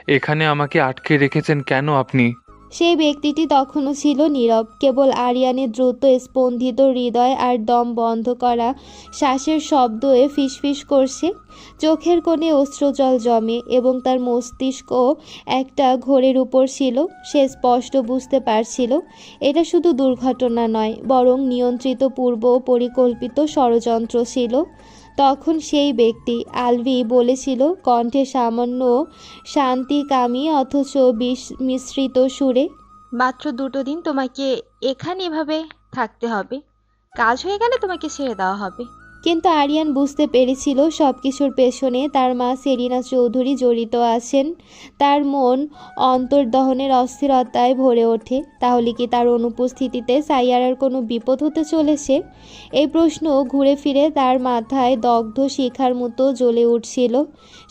এখানে আমাকে আটকে রেখেছেন কেন আপনি? সেই ব্যক্তিটি তখনও ছিল নীরব। কেবল আরিয়ানের দ্রুত স্পন্দিত হৃদয় আর দম বন্ধ করা শ্বাসের শব্দে ফিসফিস করছে। চোখের কোণে অশ্রুজল জমে এবং তার মস্তিষ্ক একটা ঘোরের উপর ছিল। সে স্পষ্ট বুঝতে পারছিল এটা শুধু দুর্ঘটনা নয়, বরং নিয়ন্ত্রিত পূর্ব পরিকল্পিত ষড়যন্ত্র ছিল। তখন সেই ব্যক্তি আলভি বলেছিল কণ্ঠে সামান্য শান্তিকামী অথচ বিষ মিশ্রিত সুরে, মাত্র 2টো দিন তোমাকে এখানে এভাবে থাকতে হবে। কাজ হয়ে গেলে তোমাকে ছেড়ে দেওয়া হবে। কিন্তু আরিয়ান বুঝতে পেরেছিল সবকিছুর পেছনে তার মা সেরিনা চৌধুরী জড়িত আছেন। তার মন অন্তর্দহনের অস্থিরতায় ভরে ওঠে। তাহলে কি তার অনুপস্থিতিতে সাইয়ারার কোনো বিপদ হতে চলেছে? এই প্রশ্ন ঘুরে ফিরে তার মাথায় দগ্ধ শিখার মতো জ্বলে উঠছিল।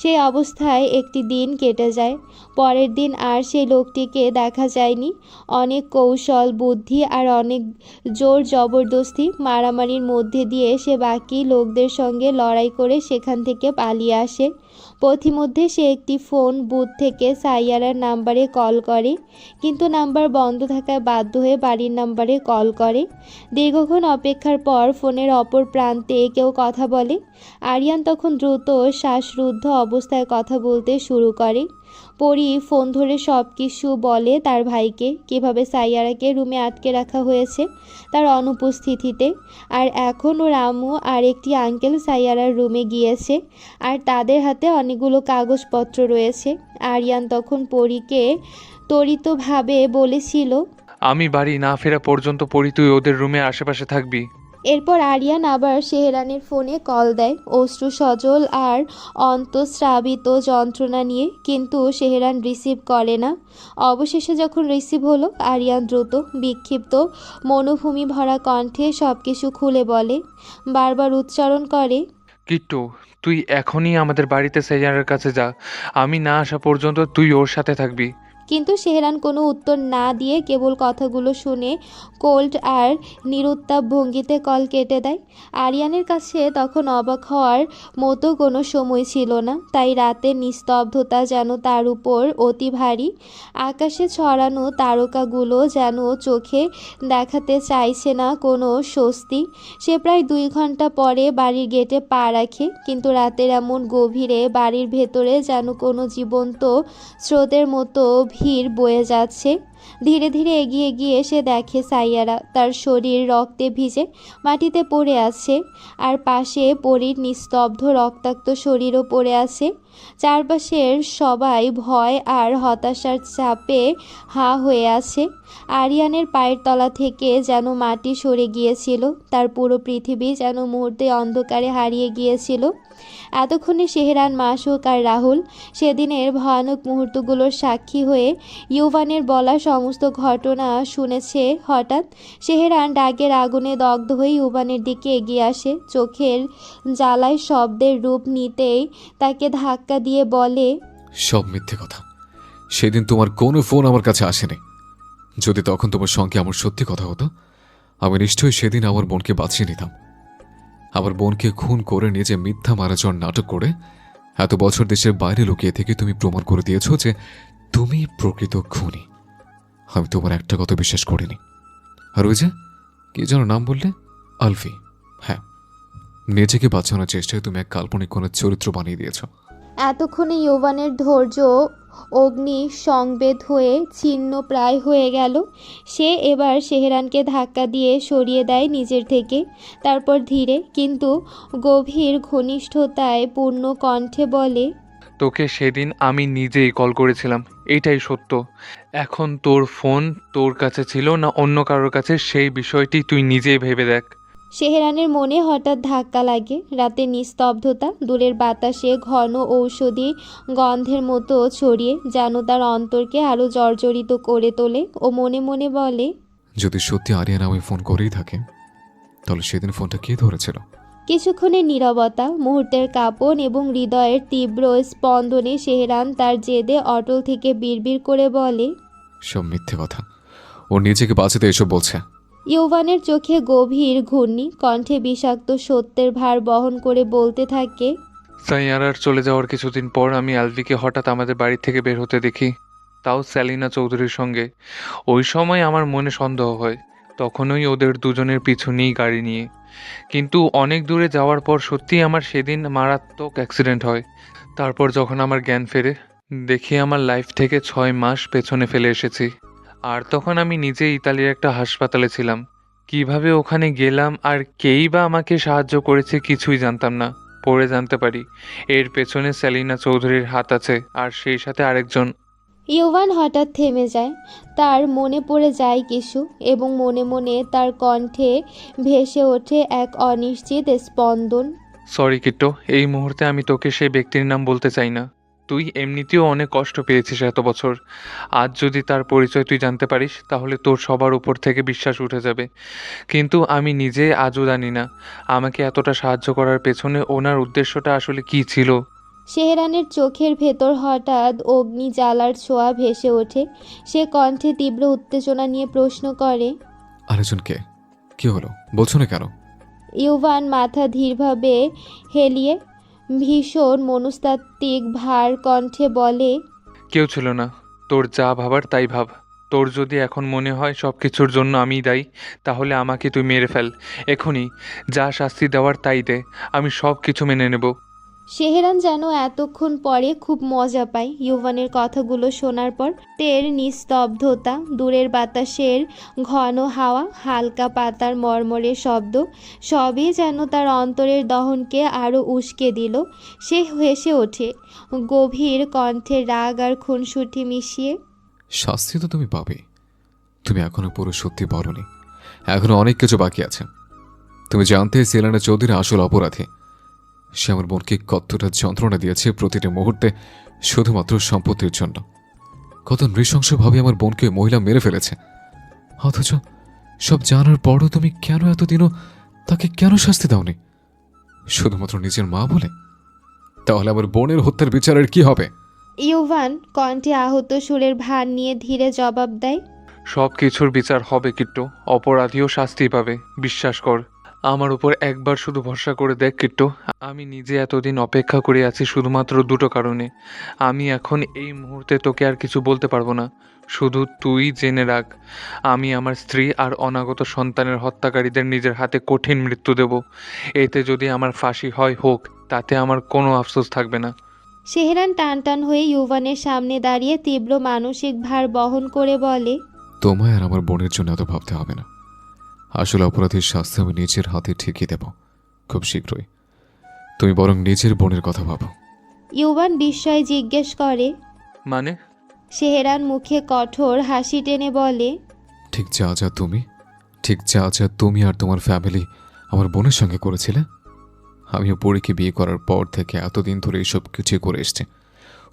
সেই অবস্থায় একটি দিন কেটে যায়। পরের দিন আর সেই লোকটিকে দেখা যায়নি। অনেক কৌশল বুদ্ধি আর অনেক জোর জবরদস্তি মারামারির মধ্যে দিয়ে সে বাকি লোকদের সঙ্গে লড়াই করে সেখান থেকে পালিয়ে আসে। পথিমধ্যে সে একটি ফোন বুথ থেকে সাইয়ারার নাম্বারে কল করে, কিন্তু নাম্বার বন্ধ থাকায় বাধ্য হয়ে বাড়ির নাম্বারে কল করে। দীর্ঘক্ষণ অপেক্ষার পর ফোনের অপর প্রান্তে কেউ কথা বলে। আরিয়ান তখন দ্রুত শ্বাসরুদ্ধ অবস্থায় কথা বলতে শুরু করে। পরি ফোন ধরে সব কিছু বলে তার ভাইকে, কিভাবে সাইয়ারাকে রুমে আটকে রাখা হয়েছে তার অনুপস্থিতিতে। আর এখন ওর আম্মু আর একটি আঙ্কেল সাইয়ারার রুমে গিয়েছে আর তাদের হাতে অনেকগুলো কাগজপত্র রয়েছে। আরিয়ান তখন পরীকে ত্বরিতভাবে বলেছিল, আমি বাড়ি না ফেরা পর্যন্ত পড়ি তুই ওদের রুমে আশেপাশে থাকবি। এরপর আরিয়ান আবার সেহরানের ফোনে কল দেয় অশ্রু সজল আর অন্তঃস্রাবিত যন্ত্রণা নিয়ে, কিন্তু সেহরান রিসিভ করে না। অবশেষে যখন রিসিভ হলো, আরিয়ান দ্রুত বিক্ষিপ্ত মনোভূমি ভরা কণ্ঠে সব কিছু খুলে বলে, বারবার উচ্চারণ করে, কিট্টু, তুই এখনই আমাদের বাড়িতে সাইয়ারার কাছে যা। আমি না আসা পর্যন্ত তুই ওর সাথে থাকবি। কিন্তু সেহরান কোনো উত্তর না দিয়ে কেবল কথাগুলো শুনে কোল্ড আর নিরুত্তাপ ভঙ্গিতে কল কেটে দেয়। আরিয়ানের কাছে তখন অবাক হওয়ার মতো কোনো সময় ছিল না। তাই রাতের নিস্তব্ধতা যেন তার উপর অতি ভারী। আকাশে ছড়ানো তারকাগুলো যেন চোখে দেখাতে চাইছে না কোনো স্বস্তি। সে প্রায় 2 ঘন্টা পরে বাড়ির গেটে পা রাখে, কিন্তু রাতের এমন গভীরে বাড়ির ভেতরে যেন কোনো জীবন্ত স্রোতের মতো ভিড় বয়ে যাচ্ছে। ধীরে ধীরে এগিয়ে গিয়ে সে দেখে সাইয়ারা তার শরীর রক্তে ভিজে মাটিতে পড়ে আছে, আর পাশে পরীর নিস্তব্ধ রক্তাক্ত শরীরও পড়ে আছে। চারপাশের সবাই ভয় আর হতাশার চাপে হাঁ হয়ে আছে। আরিয়ানের পায়ের তলা থেকে যেন মাটি সরে গিয়েছিল, তার পুরো পৃথিবী যেন মুহূর্তে অন্ধকারে হারিয়ে গিয়েছিল। এতক্ষণে সেহরান, মাসুক আর রাহুল সেদিনের ভয়ানক মুহূর্তগুলোর সাক্ষী হয়ে ইউভানের বলা সমস্ত ঘটনা শুনেছে। হঠাৎ সেহরান ডাকের আগুনে দগ্ধ হয়ে ইউভানের দিকে এগিয়ে আসে। চোখের জ্বালায় শব্দের রূপ নিতেই তাকে ধাক্কা দিয়ে বলে, সব মিথ্যে কথা। সেদিন তোমার কোনো ফোন আমার কাছে আসেনি। যদি তখন তোমার সঙ্গে আমার সত্যি কথা হতো, আমি নিশ্চয়ই সেদিন আমার বোনকে বাঁচিয়ে নিতাম। আমার বোনকে খুন করে নিজে মিথ্যা মারা যাওয়ার নাটক করে এত বছর দেশের বাইরে লুকিয়ে থেকে তুমি প্রমাণ করে দিয়েছো যে তুমি প্রকৃত খুনি। আমি তোমার একটা কথা বিশ্বাস করিনি। আর ওই যে কি যেন নাম বললে, আলফি, হ্যাঁ, নিজেকে বাঁচানোর চেষ্টায় তুমি এক কাল্পনিক কোনো চরিত্র বানিয়ে দিয়েছ। এতক্ষণে ইউভানের ধৈর্য অগ্নি সংবেদ হয়ে ছিন্ন প্রায় হয়ে গেল। সে এবার সেহরানকে ধাক্কা দিয়ে সরিয়ে দেয় নিজের থেকে। তারপর ধীরে কিন্তু গভীর ঘনিষ্ঠতায় পূর্ণ কণ্ঠে বলে, তোকে সেদিন আমি নিজেই কল করেছিলাম, এইটাই সত্য। এখন তোর ফোন তোর কাছে ছিল না অন্য কারোর কাছে, সেই বিষয়টি তুই নিজেই ভেবে দেখ। সেহরানের মনে হঠাৎ ধাক্কা লাগে। রাতের নিস্তব্ধতা দূরের বাতাসে ঘন ঔষধি গন্ধের মতো ছড়িয়ে যেন তার অন্তরকে আরও জর্জরিত করে তোলে। ও মনে মনে বলে, যদি সত্যি আরিয়ান আমায় ফোন করেই থাকে, তাহলে সেদিন ফোনটা কে ধরেছিল? কিছুক্ষণের নীরবতা, মুহূর্তের কাঁপন এবং হৃদয়ের তীব্র স্পন্দনে সেহরান তার জেদে অটল থেকে বিড়বিড় করে বলে, সব মিথ্যে কথা। ও নিজেকে বাঁচাতে এসব বলছে। ইউভানের চোখে গভীর ঘূর্ণি, কণ্ঠে বিষাক্ত সত্যের ভার বহন করে বলতে থাকে, সাইয়ারার চলে যাওয়ার কিছুদিন পর আমি আলভিকে হঠাৎ আমাদের বাড়ি থেকে বের হতে দেখি, তাও সেলিনা চৌধুরীর সঙ্গে। ওই সময় আমার মনে সন্দেহ হয়, তখনই ওদের দুজনের পিছু নিই গাড়ি নিয়ে। কিন্তু অনেক দূরে যাওয়ার পর সত্যিই আমার সেদিন মারাত্মক অ্যাক্সিডেন্ট হয়। তারপর যখন আমার জ্ঞান ফেরে, দেখি আমার লাইফ থেকে 6 মাস পেছনে ফেলে এসেছি। আর তখন আমি নিজে ইতালির একটা হাসপাতালে ছিলাম। কিভাবে ওখানে গেলাম আর কেই বা আমাকে সাহায্য করেছে কিছুই জানতাম না। পরে জানতে পারি এর পেছনে সেলিনা চৌধুরীর হাত আছে, আর সেই সাথে আরেকজন। ইউভান হঠাৎ থেমে যায়। তার মনে পড়ে যায় কিছু, এবং মনে মনে তার কণ্ঠে ভেসে ওঠে এক অনিশ্চিত স্পন্দন। সরি কিট্টো, এই মুহূর্তে আমি তোকে সেই ব্যক্তির নাম বলতে চাই না। তুই এমনিতেও অনেক কষ্ট পেয়েছিস এত বছর। আজ যদি তার পরিচয় তুই জানতে পারিস, তাহলে তোর সবার উপর থেকে বিশ্বাস উঠে যাবে। কিন্তু আমি নিজে আজও জানি না আমাকে এতটা সাহায্য করার পেছনে ওনার উদ্দেশ্যটা আসলে কী ছিল। সেহরানের চোখের ভেতর হঠাৎ অগ্নি জ্বালার ছোঁয়া ভেসে ওঠে। সে কণ্ঠে তীব্র উত্তেজনা নিয়ে প্রশ্ন করে। আরেকজনকে কি হলো বলছো না কেন? ইউভান মাথা ধীরভাবে হেলিয়ে ভীষণ মনস্তাত্ত্বিক ভার কণ্ঠে বলে, কেউ ছিল না। তোর যা ভাবার তাই ভাব। তোর যদি এখন মনে হয় সব কিছুর জন্য আমিই দায়ী, তাহলে আমাকে তুই মেরে ফেল এখনই। যা শাস্তি দেওয়ার তাই দে, আমি সব কিছু মেনে নেব। সেহরান যেন এতক্ষণ পরে খুব মজা পায় ইউভানের কথাগুলো শোনার পর। তের নিস্তব্ধতা, দূরের বাতাসের ঘন হাওয়া, হালকা পাতার মর্মরের শব্দ, সবই যেন তার অন্তরের দহনকে আরও উস্কে দিল। সে হেসে ওঠে, গভীর কণ্ঠে রাগ আর খুনসুটি মিশিয়ে। শাস্তি তো তুমি পাবে। তুমি এখনো পুরো সত্যি বলনি। এখনো অনেক কিছু বাকি আছে। তুমি জানতে সেলিনা চৌধুরী আসল অপরাধী। সে আমার বোনকে কতটা যন্ত্রণা দিয়েছে প্রতিটি মুহূর্তে, শুধুমাত্র সম্পত্তির জন্য। কত নৃশংসভাবে আমার বোনকে মহিলা মেরে ফেলেছে। অথচ সব জানার পরও তুমি কেন এতদিনও তাকে কেন শাস্তি দাওনি? শুধুমাত্র নিজের মা বলে? তাহলে আমার বোনের হত্যার বিচারের কি হবে? ইউভান কণ্ঠে আহত সুরের ভার নিয়ে ধীরে জবাব দেয়। সব কিছুর বিচার হবে কিট্টু, অপরাধীও শাস্তি পাবে, বিশ্বাস কর। আমার উপর একবার শুধু ভরসা করে দেখ কিট্টু। আমি নিজে এতদিন অপেক্ষা করে আছি শুধুমাত্র দুটো কারণে। আমি এখন এই মুহূর্তে তোকে আর কিছু বলতে পারবো না। শুধু তুই জেনে রাখ, আমি আমার স্ত্রী আর অনাগত সন্তানের হত্যাকারীদের নিজের হাতে কঠিন মৃত্যু দেব। এতে যদি আমার ফাঁসি হয় হোক, তাতে আমার কোনো আফসোস থাকবে না। সেহরান টান টান হয়ে ইউভানের সামনে দাঁড়িয়ে তীব্র মানসিক ভার বহন করে বলে, তোমায় আর আমার বোনের জন্য এত ভাবতে হবে না। আসলে অপরাধীর শাস্তি আমি নিজের হাতে ঠিকই দেব, খুব শীঘ্রই। তুমি বরং নিজের বোনের কথা ভাবো। ইউভান বিস্ময়ে জিজ্ঞেস করে। মানে? সেহরান মুখে কঠোর হাসি টেনে বলে, ঠিক যা যা তুমি আর তোমার ফ্যামিলি আমার বোনের সঙ্গে করেছিলে, আমিও পরীকে বিয়ে করার পর থেকে এতদিন ধরে এইসব কিছু করে এসছি।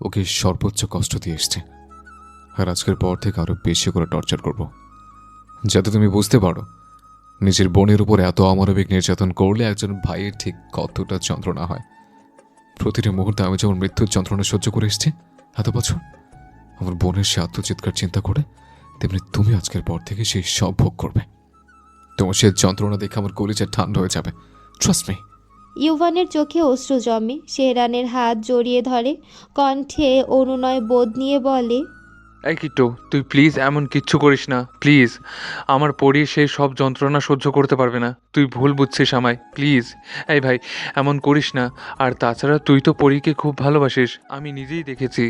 ওকে সর্বোচ্চ কষ্ট দিয়ে এসছে। আর আজকের পর থেকে আরও বেশি করে টর্চার করব, যাতে তুমি বুঝতে পারো নিজের বোনের উপর এত অমানবিক নির্যাতন করলে একজন ভাইয়ের ঠিক কতটা যন্ত্রণা হয়। প্রতিটি মুহূর্তে আমি যেমন মৃত্যুর যন্ত্রণা সহ্য করে এসেছি এত বছর, আমার বোনের সে আত্মচিৎকার চিন্তা করে, তেমনি তুমি আজকের পর থেকে সেই সব ভোগ করবে। তোমার সে যন্ত্রণা দেখে আমার কলিজা ঠান্ডা হয়ে যাবে, ট্রাস্ট মি। ইউভানের চোখে অশ্রু জমে। সেহরানের হাত জড়িয়ে ধরে, কণ্ঠে অনুনয় বোধ নিয়ে বলে, এই কিট্টু, তুই প্লিজ এমন কিচ্ছু করিস না, প্লিজ। আমার পরি সেই সব যন্ত্রণা সহ্য করতে পারবে না। তুই ভুল বুঝছিস আমায়, প্লিজ। এই ভাই, এমন করিস না। আর তাছাড়া তুই তো পরীকে খুব ভালোবাসিস, আমি নিজেই দেখেছি।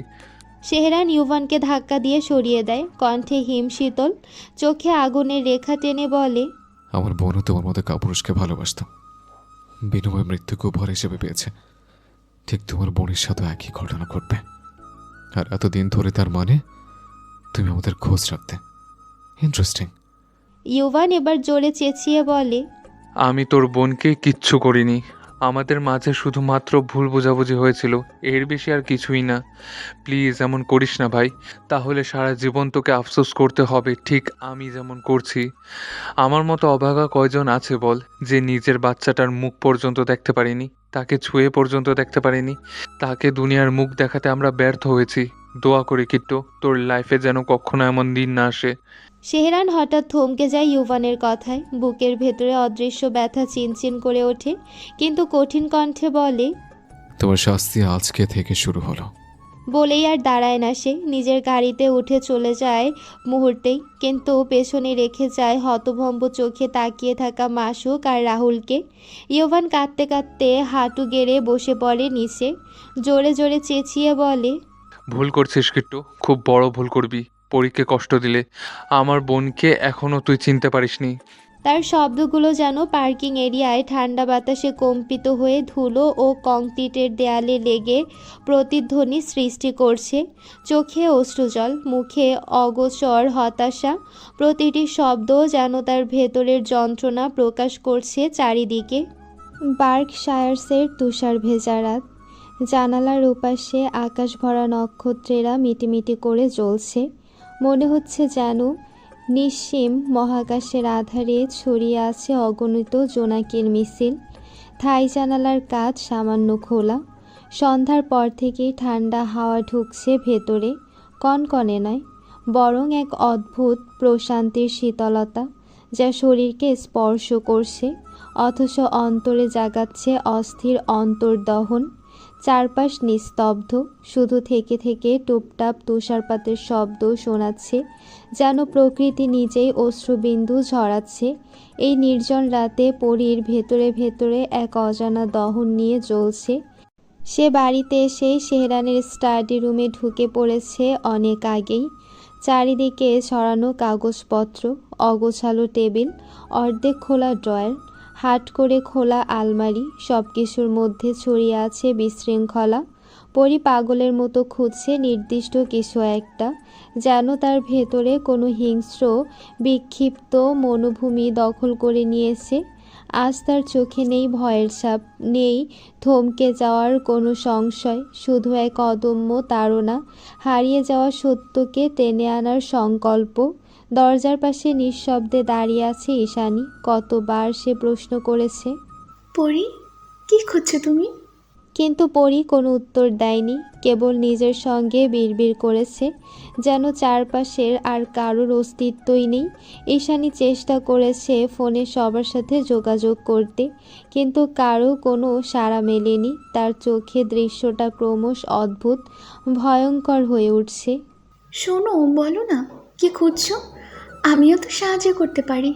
সেহরান ইউভানকে ধাক্কা দিয়ে সরিয়ে দেয়, কণ্ঠে হিমশীতল, চোখে আগুনের রেখা টেনে বলে, আমার বোনও তোমার মতো কাপুরুষকে ভালোবাসত, বিনিময় মৃত্যুকে উপহার হিসেবে পেয়েছে। ঠিক তোমার বোনের সাথে একই ঘটনা ঘটবে। আর এতদিন ধরে তার মানে তুমি আমাদের খোঁজ রাখতে। ইন্টারেস্টিং। ইউভান এবার জোরে চেঁচিয়ে বলে, আমি তোর বোনকে কিচ্ছু করিনি। আমাদের মাঝে শুধুমাত্র ভুল বোঝাবুঝি হয়েছিল, এর বেশি আর কিছুই না। প্লিজ এমন করিস না ভাই, তাহলে সারা জীবন তোকে আফসোস করতে হবে, ঠিক আমি যেমন করছি। আমার মতো অভাগা কয়জন আছে বল, যে নিজের বাচ্চাটার মুখ পর্যন্ত দেখতে পারিনি, তাকে ছুঁয়ে পর্যন্ত দেখতে পারিনি। তাকে দুনিয়ার মুখ দেখাতে আমরা ব্যর্থ হয়েছি। দোয়া করি কিট্টু, তোর লাইফে যেন কখনো এমন দিন না আসে। সেহরান হঠাৎ থমকে যায় ইউভানের কথায়। বুকের ভেতরে অদৃশ্য ব্যথা চিনচিন করে ওঠে, কিন্তু কঠিন কণ্ঠে বলে, তোমার শাস্তি আজকে থেকে শুরু হলো। বলেই আর দাঁড়ায় না সে, নিজের গাড়িতে উঠে চলে যায় মুহূর্তেই, কিন্তু পেছনে রেখে যায় হতভম্ব চোখে তাকিয়ে থাকা মাসুক আর রাহুলকে। ইয়োভান কাঁদতে কাঁদতে হাঁটু গেড়ে বসে পড়ে নিচে, জোরে জোরে চেঁচিয়ে বলে, ভুল করছিস কিট্টু, খুব বড় ভুল করবি। পরীকে কষ্ট দিলে। আমার বোনকে এখনো তুই চিনতে পারিসনি। তার শব্দগুলো যেন পার্কিং এরিয়ায় ঠান্ডা বাতাসে কম্পিত হয়ে ধুলো ও কংক্রিটের দেয়ালে লেগে প্রতিধ্বনি সৃষ্টি করছে। চোখে অশ্রুজল, মুখে অগোচর হতাশা, প্রতিটি শব্দ যেন তার ভেতরের যন্ত্রণা প্রকাশ করছে চারিদিকে। বার্কশায়ার্সের তুষার ভেজা রাত, জানালার ওপাশে আকাশ ভরা নক্ষত্রেরা মিটিমিটি করে জ্বলছে। মনে হচ্ছে যেন নিঃসীম মহাকাশের আধারে ছড়িয়ে আছে অগণিত জোনাকির মিছিল। থাই জানালার কাচ সামান্য খোলা, সন্ধ্যার পর থেকেই ঠান্ডা হাওয়া ঢুকছে ভেতরে, কনকনে নয়, বরং এক অদ্ভুত প্রশান্তির শীতলতা, যা শরীরকে স্পর্শ করছে অথচ অন্তরে জাগাচ্ছে অস্থির অন্তর্দহন। চারপাশ নিস্তব্ধ, শুধু থেকে থেকে টুপটাপ তুষারপাতের শব্দ শোনাচ্ছে, যেন প্রকৃতি নিজেই অশ্রুবিন্দু ঝরাচ্ছে। এই নির্জন রাতে পরীর ভেতরে ভেতরে এক অজানা দহন নিয়ে জ্বলছে। সে বাড়িতে এসেই সেহরানের স্টাডি রুমে ঢুকে পড়েছে অনেক আগেই। চারিদিকে ছড়ানো কাগজপত্র, অগোছালো টেবিল, অর্ধেক খোলা ড্রয়ার, হাট করে খোলা আলমারি, সব কিছুর মধ্যে ছড়িয়ে আছে বিশৃঙ্খলা। পরী পাগলের মতো খুঁজছে নির্দিষ্ট কিছু একটা, যেন তার ভেতরে কোনো হিংস্র বিক্ষিপ্ত মনোভূমি দখল করে নিয়েছে। আজ তার চোখে নেই ভয়ের ছাপ, নেই থমকে যাওয়ার কোনো সংশয়, শুধু এক অদম্য তাড়না, হারিয়ে যাওয়া সত্যকে টেনে আনার সংকল্প। দরজার পাশে নিঃশব্দে দাঁড়িয়ে আছে ঈশানী। কতবার সে প্রশ্ন করেছে, পরি, কি খুঁজছো তুমি? কিন্তু পরী কোনো উত্তর দেয়নি, কেবল নিজের সঙ্গে বিড়বিড় করেছে, যেন চারপাশের আর কারোর অস্তিত্বই নেই। ঈশানী চেষ্টা করেছে ফোনে সবার সাথে যোগাযোগ করতে, কিন্তু কারো কোনো সাড়া মেলেনি। তার চোখে দৃশ্যটা ক্রমশ অদ্ভুত, ভয়ঙ্কর হয়ে উঠছে। শোনো, বলো না, কি খুঁজছো? আমিও তো সাহায্য করতে পারি।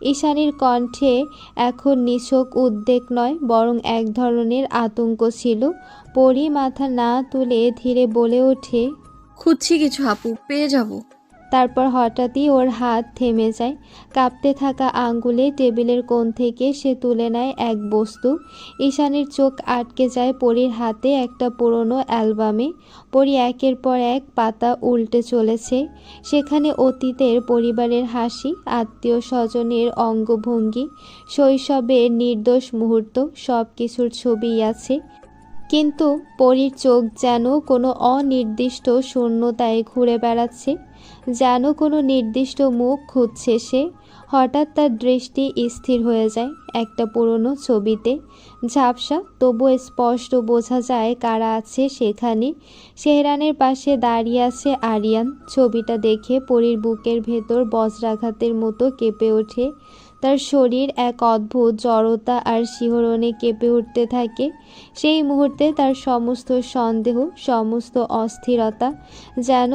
ঈশানীর কণ্ঠে এখন নিছক উদ্বেগ নয়, বরং এক ধরনের আতঙ্ক ছিল। পরী মাথা না তুলে ধীরে বলে ওঠে, খুঁজছি কিছু আপু, পেয়ে যাব। তারপর হঠাৎই ওর হাত থেমে যায়। কাঁপতে থাকা আঙ্গুলে টেবিলের কোণ থেকে সে তুলে নেয় এক বস্তু। ঈশানীর চোখ আটকে যায় পরীর হাতে একটা পুরনো অ্যালবামে। পরী একের পর এক পাতা উল্টে চলেছে। সেখানে অতীতের পরিবারের হাসি, আত্মীয় স্বজনের অঙ্গভঙ্গি, শৈশবের নির্দোষ মুহূর্ত, সব কিছুর ছবিই আছে। কিন্তু পরীর চোখ যেন কোনো অনির্দিষ্ট শূন্যতায় ঘুরে বেড়াচ্ছে, যেন কোনো নির্দিষ্ট মুখ খুঁজছে সে। হঠাৎ তার দৃষ্টি স্থির হয়ে যায় একটা পুরনো ছবিতে। ঝাপসা, তবুও স্পষ্ট বোঝা যায় কারা আছে সেখানে। সেহরানের পাশে দাঁড়িয়ে আছে আরিয়ান। ছবিটা দেখে পরীর বুকের ভেতর বজ্রাঘাতের মতো কেঁপে ওঠে। তার শরীর এক অদ্ভুত জড়তা আর শিহরণে কেঁপে উঠতে থাকে। সেই মুহূর্তে তার সমস্ত সন্দেহ, সমস্ত অস্থিরতা যেন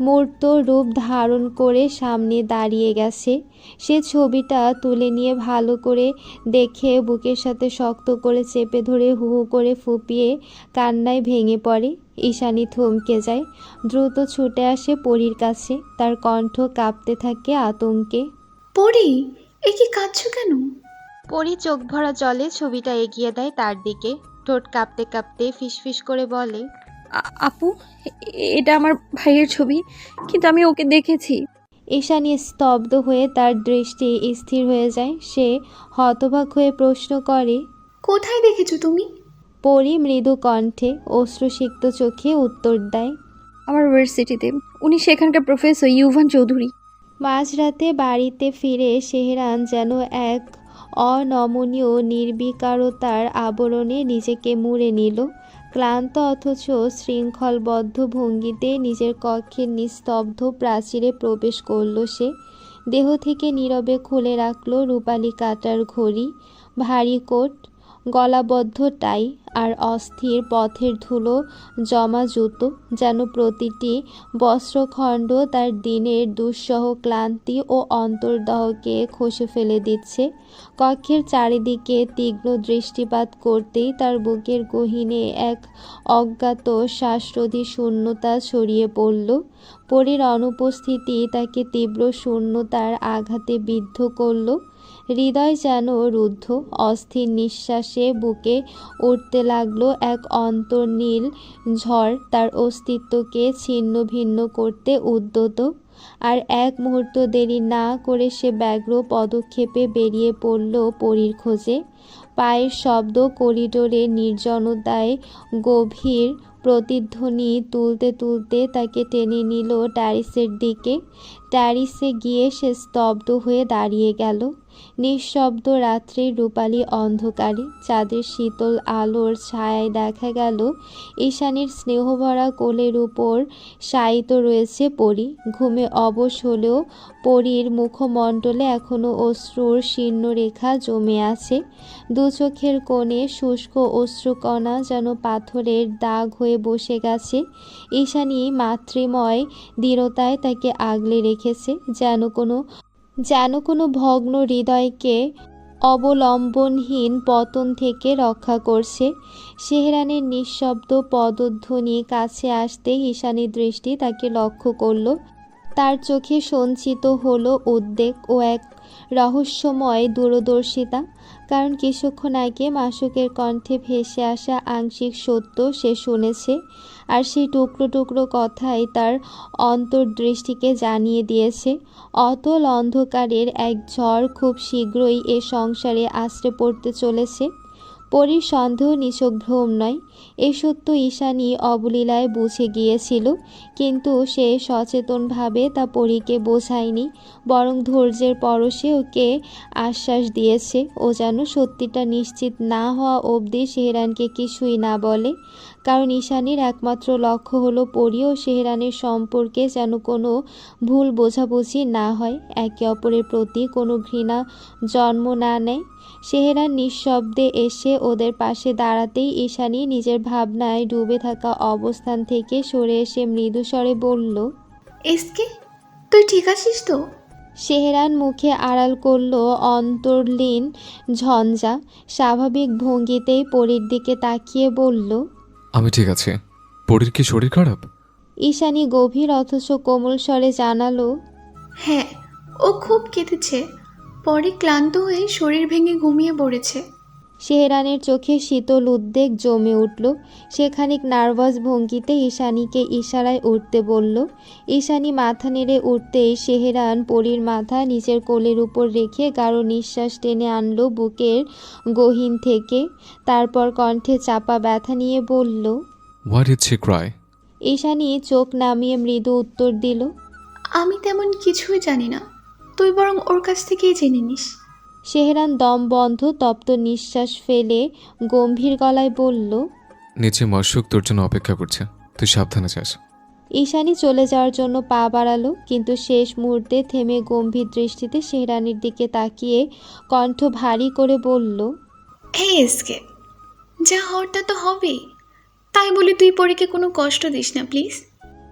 মূর্ত রূপ ধারণ করে সামনে দাঁড়িয়ে গেছে। সে ছবিটা তুলে নিয়ে ভালো করে দেখে বুকের সাথে শক্ত করে চেপে ধরে হু হু করে ফুঁপিয়ে কান্নায় ভেঙে পড়ে। ঈশানী থমকে যায়, দ্রুত ছুটে আসে পরীর কাছে। তার কণ্ঠ কাঁপতে থাকে আতঙ্কে। পরি, এ কি কাঁদছো কেন? পরি চোখ ভরা জলে ছবিটা এগিয়ে দেয় তার দিকে, ঠোঁট কাঁপতে কাঁপতে ফিসফিস করে বলে, আপু, এটা আমার ভাইয়ের ছবি, কিন্তু আমি ওকে দেখেছি। ঈশানী স্তব্ধ হয়ে তার দৃষ্টি স্থির হয়ে যায়। সে হতবাক হয়ে প্রশ্ন করে, কোথায় দেখেছো তুমি? পরী মৃদু কণ্ঠে অশ্রুসিক্ত চোখে উত্তর দেয়, আমার ইউনিভার্সিটিতে। উনি সেখানকার প্রফেসর ইউভান চৌধুরী। মাঝরাতে বাড়িতে ফিরে সেহরান যেন এক অনমনীয় নির্বিকারতার আবরণে নিজেকে মুড়ে নিল। ক্লান্ত অথচ শৃঙ্খলবদ্ধ ভঙ্গিতে নিজের কক্ষের নিস্তব্ধ প্রাচীরে প্রবেশ করল সে। দেহ থেকে নীরবে খুলে রাখল রূপালি কাটার ঘড়ি, ভারী কোট, গলাবদ্ধ টাই আর অস্থির পথের ধুলো জমা জুতো, যেন প্রতিটি বস্ত্রখণ্ড তার দিনের দুঃসহ ক্লান্তি ও অন্তর্দহকে খসে ফেলে দিচ্ছে। কক্ষের চারিদিকে তীক্ষ্ণ দৃষ্টিপাত করতেই তার বুকের গহীনে এক অজ্ঞাত শ্বাসরোধী শূন্যতা ছড়িয়ে পড়ল। পরীর অনুপস্থিতি তাকে তীব্র শূন্যতার আঘাতে বিদ্ধ করল। হৃদয় যেন রুদ্ধ, অস্থির নিঃশ্বাসে বুকে উঠতে লাগলো এক অন্তর্নীল ঝড়, তার অস্তিত্বকে ছিন্ন ভিন্ন করতে উদ্যত। আর এক মুহূর্ত দেরি না করে সে ব্যগ্র পদক্ষেপে বেরিয়ে পড়ল পরীর খোঁজে। পায়ের শব্দ করিডোরে নির্জনতায় গভীর প্রতিধ্বনি তুলতে তুলতে তাকে টেনে নিল ট্যারিসের দিকে। ট্যারিসে গিয়ে সে স্তব্ধ হয়ে দাঁড়িয়ে গেল। নিঃশব্দ রাত্রির রূপালী অন্ধকারে চাঁদের শীতল আলোর ছায়ায় দেখা গেল ঈশানীর স্নেহভরা কোলের উপর শায়িত রয়েছে পরী। ঘুমে অবশ হলেও পরীর মুখমণ্ডলে এখনো অশ্রুর শীর্ণরেখা জমে আছে। দু চোখের কোণে শুষ্ক অশ্রুকণা যেন পাথরের দাগ হয়ে বসে গেছে। ঈশানী মাতৃময় দৃঢ়তায় তাকে আগলে রেখেছে, যেন কোনো ভগ্ন হৃদয়কে অবলম্বনহীন পতন থেকে রক্ষা করছে। সেহরানের নিঃশব্দ পদধ্বনি কাছে আসতেই ঈশানীর দৃষ্টি তাকে লক্ষ্য করল। তার চোখে সঞ্চিত হলো উদ্বেগ ও এক রহস্যময় দূরদর্শিতা। কারণ কিছুক্ষণ আগে মাসুকের কণ্ঠে ভেসে আসা আংশিক সত্য সে শুনেছে, আর সেই টুকরো টুকরো কথাই তার অন্তর্দৃষ্টিকে জানিয়ে দিয়েছে অতল অন্ধকারের এক ঝড় খুব শীঘ্রই এ সংসারে আছড়ে পড়তে চলেছে। পরীর সন্দেহ নিছক ভ্রম নয়, এ সত্য ঈশানী অবলীলায় বুঝে গিয়েছিল, কিন্তু সে সচেতনভাবে তা পরীকে বোঝায়নি, বরং ধৈর্যের পরশে ওকে আশ্বাস দিয়েছে। ও যেন সত্যিটা নিশ্চিত না হওয়া অবধি সেহরানকে কিছুই না বলে। কারণ ঈশানীর একমাত্র লক্ষ্য হলো পরী ও সেহরানের সম্পর্কে যেন কোনো ভুল বোঝাবুঝি না হয়, একে অপরের প্রতি কোনো ঘৃণা জন্ম না নেয়। সেহরান নিঃশব্দে এসে ওদের পাশে দাঁড়াতেই ঈশানী নিজের ভাবনায় ডুবে থাকা অবস্থান থেকে সরে এসে মৃদু স্বরে বলল, এসকে, তুই ঠিক আছিস তো? সেহরান মুখে আড়াল করল অন্তর্লীন ঝঞ্ঝা। স্বাভাবিক ভঙ্গিতেই পরীর দিকে তাকিয়ে বলল, আমি ঠিক আছি। পরীর কি শরীর খারাপ? ঈশানী গভীর অথচ কোমল স্বরে জানালো, হ্যাঁ, ও খুব কেঁদেছে। পরে ক্লান্ত হয়ে শরীর ভেঙে ঘুমিয়ে পড়েছে। সেহরানের চোখে শীতল উদ্বেগ জমে উঠল। সে খানিক নার্ভাস ভঙ্গিতে ঈশানীকে ইশারায় উঠতে বলল। ঈশানী মাথা নেড়ে উঠতেই সেহরান পরীর মাথা নিজের কোলের উপর রেখে গাঢ় নিঃশ্বাস টেনে আনল বুকের গহীন থেকে। তারপর কণ্ঠে চাপা ব্যথা নিয়ে বলল, Why did she cry? Ishani চোখ নামিয়ে মৃদু উত্তর দিল, আমি তেমন কিছুই জানি না, তুই বরং ওর কাছ থেকেই জেনে নিস। সেহরান দম বন্ধ তপ্ত নিঃশ্বাস ফেলে গম্ভীর গলায় বলল, নিচে মাসুক তোর জন্য অপেক্ষা করছে, তুই সাবধানে যাস। ঈশানী চলে যাওয়ার জন্য পা বাড়ালো, কিন্তু শেষ মুহূর্তে থেমে গম্ভীর দৃষ্টিতে সেহরানির দিকে তাকিয়ে কণ্ঠ ভারী করে বলল, হ্যাঁ এসকে, যা হওয়ার তা তো হবেই। তাই বলে তুই পরীকে কোনো কষ্ট দিস না প্লিজ।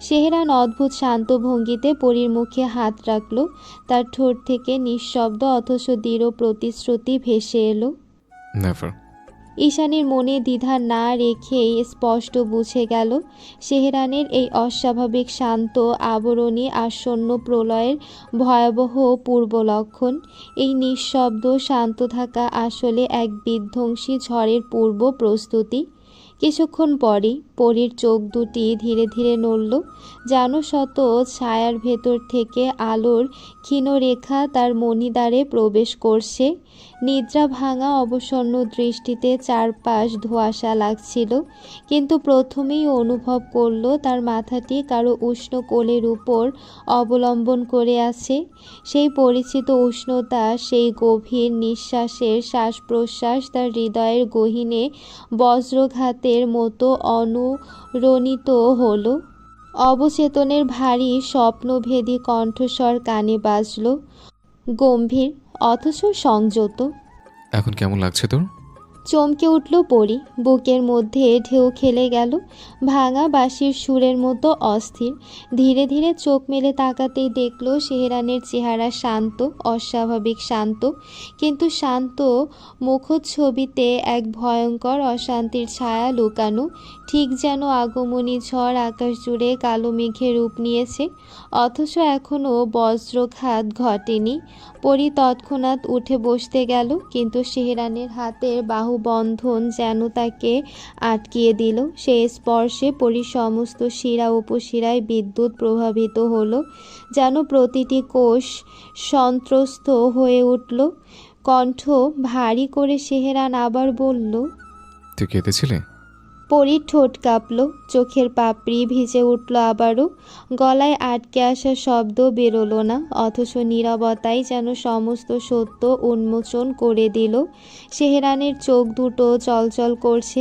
সেহরান অদ্ভুত শান্ত ভঙ্গিতে পরীর মুখে হাত রাখল। তার ঠোঁট থেকে নিঃশব্দ অথচ দৃঢ় প্রতিশ্রুতি ভেসে এলো। নেভার। ঈশানীর মনে দ্বিধা না রেখেই স্পষ্ট বুঝে গেল সেহরানের এই অস্বাভাবিক শান্ত আবরণী আসন্ন প্রলয়ের ভয়াবহ পূর্ব লক্ষণ। এই নিঃশব্দ শান্ত থাকা আসলে এক বিধ্বংসী ঝড়ের পূর্ব প্রস্তুতি। কিছুক্ষণ পরই পরীর চোখ দুটি ধীরে ধীরে নড়ল, যেন শত ছায়ার ভেতর থেকে আলোর ক্ষীণরেখা তার মণিদ্বারে প্রবেশ করছে। নিদ্রা ভাঙা অবসন্ন দৃষ্টিতে চারপাশ ধোঁয়াশা লাগছিল, কিন্তু প্রথমেই অনুভব করল তার মাথাটি কারো উষ্ণ কোলের উপর অবলম্বন করে আছে। সেই পরিচিত উষ্ণতা, সেই গভীর নিঃশ্বাসের শ্বাস প্রশ্বাস তার হৃদয়ের গহীনে বজ্রঘাতের মতো অনুরণিত হল। অবচেতনের ভারী স্বপ্নভেদী কণ্ঠস্বর কানে বাজল, গম্ভীর অথচ সংযত। এখন কেমন লাগছে তোর? চমকে উঠল পরি, বুকের মধ্যে ঢেউ খেলে গেল, ভাঙা বাঁশির সুরের মতো অস্থির। ধীরে ধীরে চোখ মেলে তাকাতেই দেখল শেহরানের চেহারা শান্ত, অস্বাভাবিক শান্ত, কিন্তু শান্ত মুখচ্ছবিতে এক ভয়ঙ্কর অশান্তির ছায়া লুকানো, ঠিক যেন আগমনী ঝড় আকাশ জুড়ে কালো মেঘে রূপ নিয়েছে, অথচ এখনও বজ্রঘাত ঘটেনি। পরি তৎক্ষণাৎ উঠে বসতে গেল, কিন্তু শেহরানের হাতের বাহুবন্ধন যেন তাকে আটকিয়ে দিল। সেই স্পর্শে পরির সমস্ত শিরা উপশিরায় বিদ্যুৎ প্রভাবিত হলো, যেন প্রতিটি কোষ সন্ত্রস্ত হয়ে উঠল। কণ্ঠ ভারী করে শেহরান আবার বলল, তুই কেঁদেছিলে? পরির ঠোঁট কাঁপল, চোখের পাপড়ি ভিজে উঠল আবারও, গলায় আটকে আসা শব্দ বেরোলো না, অথচ নীরবতাই যেন সমস্ত সত্য উন্মোচন করে দিল। শেহরানের চোখ দুটো চলচল করছে,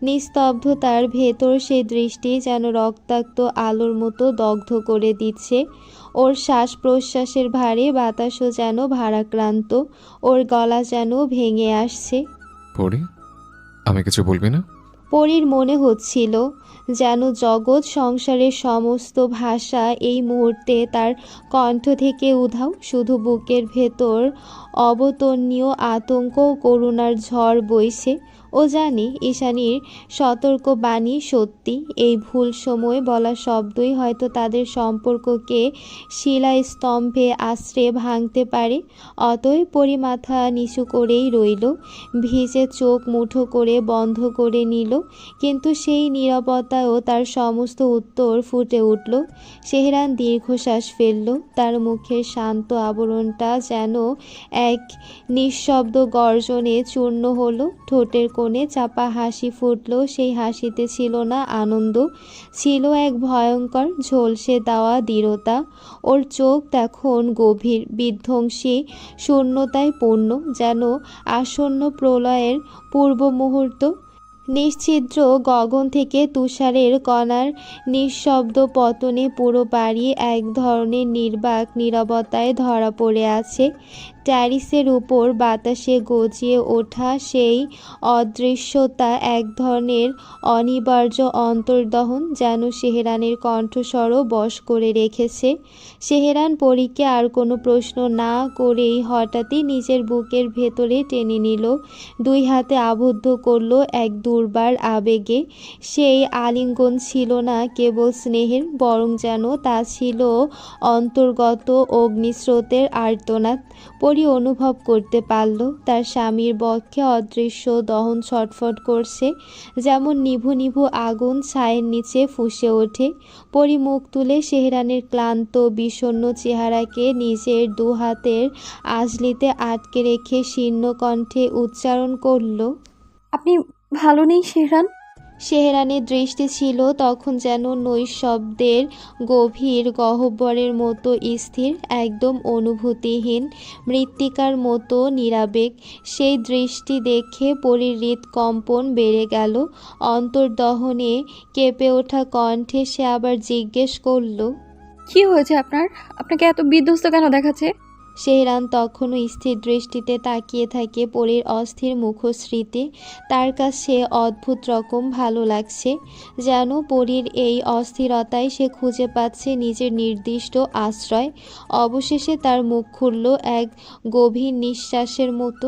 নিস্তব্ধতার ভেতর সে দৃষ্টি যেন রক্তাক্ত আলোর মতো দগ্ধ করে দিচ্ছে। ওর শ্বাস প্রশ্বাসের ভারে বাতাসও যেন ভারাক্রান্ত, ওর গলা যেন ভেঙে আসছে। পড়ি, আমি কিছু বলবি না? পরীর মনে হচ্ছিল যেন জগৎ সংসারের সমস্ত ভাষা এই মুহূর্তে তার কণ্ঠ থেকে উধাও, শুধু বুকের ভেতর অবতরণীয় আতঙ্ক ও করুণার ঝড় বইছে। ও জানে ঈশানীর সতর্ক বাণী সত্যি, এই ভুল সময় বলা শব্দই হয়তো তাদের সম্পর্ককে শিলাস্তম্ভে আশ্রে ভাঙতে পারে। অতএব পরি মাথা নিচু করেই রইল, ভিজে চোখ মুঠো করে বন্ধ করে নিল, কিন্তু সেই নীরবতায়ও তার সমস্ত উত্তর ফুটে উঠল। শেহরান দীর্ঘশ্বাস ফেলল, তার মুখের শান্ত আবরণটা যেন এক নিঃশব্দ গর্জনে চূর্ণ হলো। ঠোঁটের কোণে চাপা হাসি ফুটল, সেই হাসিতে ছিল না আনন্দ, ছিল এক ভয়ঙ্কর ঝলসে দেওয়া দৃঢ়তা। ওর চোখ তখন গভীর, বিধ্বংসী শূন্যতায় পূর্ণ, যেন আসন্ন প্রলয়ের পূর্ব মুহূর্ত। নিশ্ছিদ্র গগন থেকে তুষারের কণার নিঃশব্দ পতনে পুরো বাড়ি এক ধরনের নির্বাক নীরবতায় ধরা পড়ে আছে। ট্যারিসের উপর বাতাসে গজিয়ে ওঠা সেই অদৃশ্যতা এক ধরনের অনিবার্য অন্তর্দহন, যেন শেহরানের কণ্ঠস্বরও বশ করে রেখেছে। শেহরান পরীকে আর কোনো প্রশ্ন না করেই হঠাৎই নিজের বুকের ভেতরে টেনে নিল, দুই হাতে আবদ্ধ করল এক দুর্বার আবেগে। সেই আলিঙ্গন ছিল না কেবল স্নেহের, বরং যেন তা ছিল অন্তর্গত অগ্নিস্রোতের আর্তনাদ। পরি অনুভব করতে পারল তার স্বামীর বক্ষে অদৃশ্য দহন ছটফট করছে, যেমন নিভু নিভু আগুন ছায়ের নিচে ফুঁসে ওঠে। পরি মুখ তুলে শেহরানের ক্লান্ত বিষণ্ণ চেহারাকে নিজের দু হাতের আঁচলিতে আটকে রেখে শীর্ণ কণ্ঠে উচ্চারণ করল, আপনি ভালো নেই শেহরান? শেহরানের দৃষ্টি ছিল তখন যেন নৈঃশব্দের গভীর গহ্বরের মতো স্থির, একদম অনুভূতিহীন, মৃত্তিকার মতো নিরাবেগ। সেই দৃষ্টি দেখে পরীর হৃদকম্পন বেড়ে গেল, অন্তর্দহনে কেঁপে ওঠা কণ্ঠে সে আবার জিজ্ঞেস করল, কি হয়েছে আপনার? আপনাকে এত বিধ্বস্ত কেন দেখাচ্ছে? শেহরান তখনও স্থির দৃষ্টিতে তাকিয়ে থাকে পরীর অস্থির মুখশ্রীতে। তার কাছে অদ্ভুত রকম ভালো লাগছে, যেন পরীর এই অস্থিরতায় সে খুঁজে পাচ্ছে নিজের নির্দিষ্ট আশ্রয়। অবশেষে তার মুখ খুলল এক গভীর নিঃশ্বাসের মতো।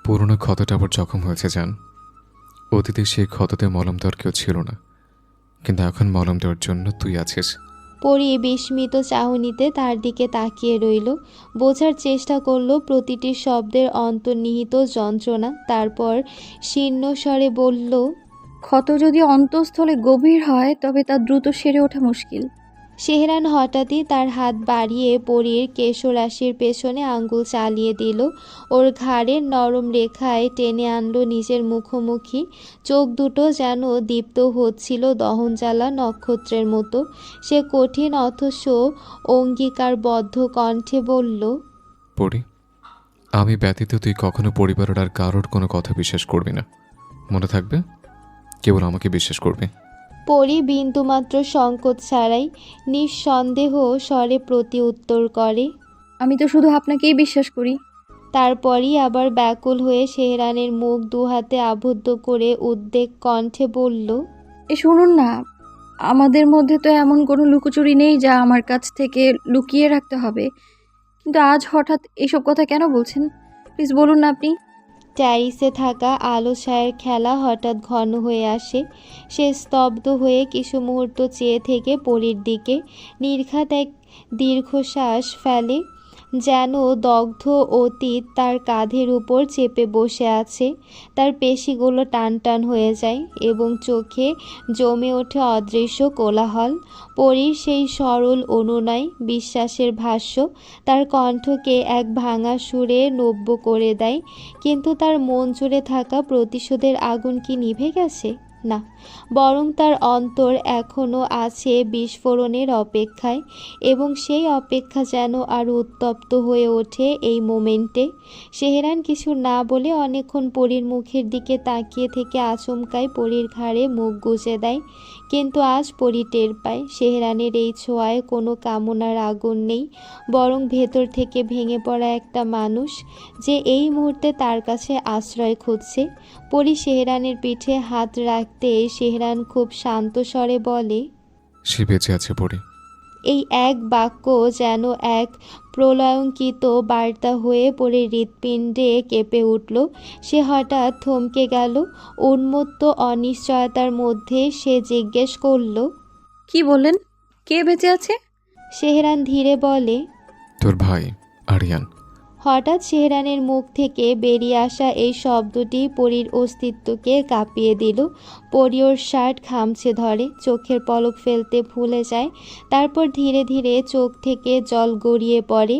পুরোনো ক্ষতটা আবার জখম হয়েছে জান। অতীতে সেই ক্ষততে মলম দেওয়ার কেউ ছিল না, কিন্তু এখন মলম দেওয়ার জন্য তুই আছিস। পরি বিস্মিত চাহনিতে তার দিকে তাকিয়ে রইল, বোঝার চেষ্টা করলো প্রতিটি শব্দের অন্তর্নিহিত যন্ত্রণা। তারপর শীর্ণ স্বরে বলল, ক্ষত যদি অন্তঃস্থলে গভীর হয় তবে তা দ্রুত সেরে ওঠা মুশকিল। শেহরান হঠাৎই তার হাত বাড়িয়ে পরীর কেশরাশির পেছনে আঙ্গুল চালিয়ে দিল, ওর ঘাড়ের নরম রেখায় টেনে আনলো নিজের মুখোমুখি। চোখ দুটো যেন দীপ্ত হচ্ছিল দহনজ্বালা নক্ষত্রের মতো। সে কঠিন অথচ অঙ্গীকারবদ্ধ কণ্ঠে বলল, পড়ি, আমি ব্যতীত তুই কখনো পরিবারের আর কারোর কোনো কথা বিশ্বাস করবি না, মনে থাকবে? কেবল আমাকে বিশ্বাস করবি। পরি বিন্দুমাত্র সংকোচ ছাড়াই নিঃসন্দেহ স্বরে প্রতি উত্তর করে, আমি তো শুধু আপনাকেই বিশ্বাস করি। তারপরই আবার ব্যাকুল হয়ে সেহরানের মুখ দুহাতে আবদ্ধ করে উদ্বেগ কণ্ঠে বলল, শুনুন না, আমাদের মধ্যে তো এমন কোনো লুকোচুরি নেই যা আমার কাছ থেকে লুকিয়ে রাখতে হবে। কিন্তু আজ হঠাৎ এসব কথা কেন বলছেন? প্লিজ বলুন না আপনি। ট্যারিসে থাকা আলো ছায়ের খেলা হঠাৎ ঘন হয়ে আসে। সে স্তব্ধ হয়ে কিছু মুহূর্ত চেয়ে থেকে পরীর দিকে নির্ঘাত এক দীর্ঘশ্বাস ফেলে, যেন দগ্ধ অতীত তার কাঁধের উপর চেপে বসে আছে। তার পেশিগুলো টান টান হয়ে যায় এবং চোখে জমে ওঠে অদৃশ্য কোলাহল। পরীর সেই সরল অনুনয় বিশ্বাসের ভাষ্য তার কণ্ঠকে এক ভাঙা সুরে নব্য করে দেয়। কিন্তু তার মন জুড়ে থাকা প্রতিশোধের আগুন কি নিভে গেছে? না, বরং তার অন্তর এখনও আছে বিস্ফোরণের অপেক্ষায়, এবং সেই অপেক্ষা যেন আরও উত্তপ্ত হয়ে ওঠে এই মোমেন্টে। সেহরান কিছু না বলে অনেকক্ষণ পরীর মুখের দিকে তাকিয়ে থেকে আচমকায় পরীর ঘাড়ে মুখ গুজে দেয়। কিন্তু আজ পরী টের পায় সেহরানের এই ছোঁয়ায় কোনো কামনার আগুন নেই, বরং ভেতর থেকে ভেঙে পড়া একটা মানুষ যে এই মুহূর্তে তার কাছে আশ্রয় খুঁজছে। পরী সেহরানের পিঠে হাত রাখতে সেহরান খুব শান্ত স্বরে বলে, সে বেঁচে আছে পড়ে। এই এক বাক্য যেন এক প্রলয়ঙ্কিত বার্তা হয়ে পড়ে হৃৎপিণ্ডে কেঁপে উঠল। সে হঠাৎ থমকে গেল। উন্মত্ত অনিশ্চয়তার মধ্যে সে জিজ্ঞেস করল, কি বললেন? কে বেঁচে আছে? সেহরান ধীরে বলে, তোর ভাই আরিয়ান। হঠাৎ সেহরানের মুখ থেকে বেরিয়ে আসা এই শব্দটি পরীর অস্তিত্বকে কাঁপিয়ে দিল। পরী ওর শার্ট খামছে ধরে, চোখের পলক ফেলতে ভুলে যায়। তারপর ধীরে ধীরে চোখ থেকে জল গড়িয়ে পড়ে।